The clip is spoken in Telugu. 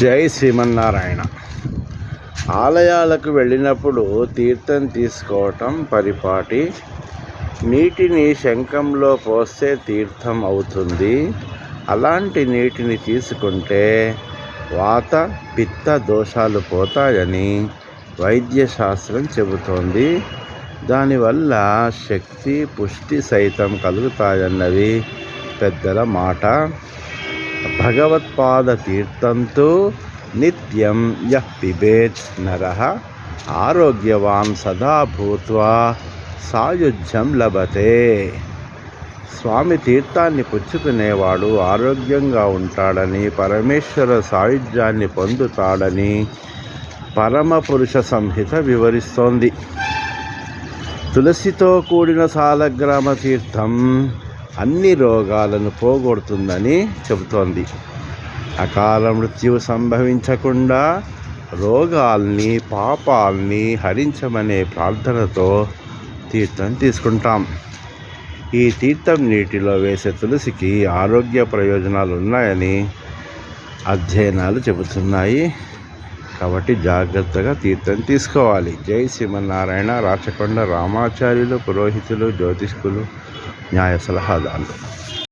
జై శ్రీమన్నారాయణ. ఆలయాలకు వెళ్ళినప్పుడు తీర్థం తీసుకోవటం పరిపాటి. నీటిని శంఖంలో పోస్తే తీర్థం అవుతుంది. అలాంటి నీటిని తీసుకుంటే వాత పిత్త దోషాలు పోతాయని వైద్యశాస్త్రం చెబుతోంది. దానివల్ల శక్తి పుష్టి సైతం కలుగుతాయన్నది పెద్దల మాట. భగవత్పాద తీర్థంతో నిత్యం యః పిబేత్ నరః ఆరోగ్యవాన్ సదా భూత్వా సాయుధ్యం లభతే. స్వామి తీర్థాన్ని పుచ్చుకునేవాడు ఆరోగ్యంగా ఉంటాడని, పరమేశ్వర సాయుధ్యాన్ని పొందుతాడని పరమపురుష సంహిత వివరిస్తోంది. తులసితో కూడిన సాలగ్రామ తీర్థం అన్ని రోగాలను పోగొడుతుందని చెబుతోంది. అకాల మృత్యువు సంభవించకుండా రోగాల్ని పాపాల్ని హరించమనే ప్రార్థనతో తీర్థం తీసుకుంటాం. ఈ తీర్థం నీటిలో వేసే తులసికి ఆరోగ్య ప్రయోజనాలు ఉన్నాయని అధ్యయనాలు చెబుతున్నాయి. కాబట్టి జాగ్రత్తగా తీర్థం తీసుకోవాలి. జై శ్రీమన్నారాయణ. రాచకొండ రామాచార్యులు, పురోహితులు, జ్యోతిష్కులు, న్యాయ సలహాదారులు.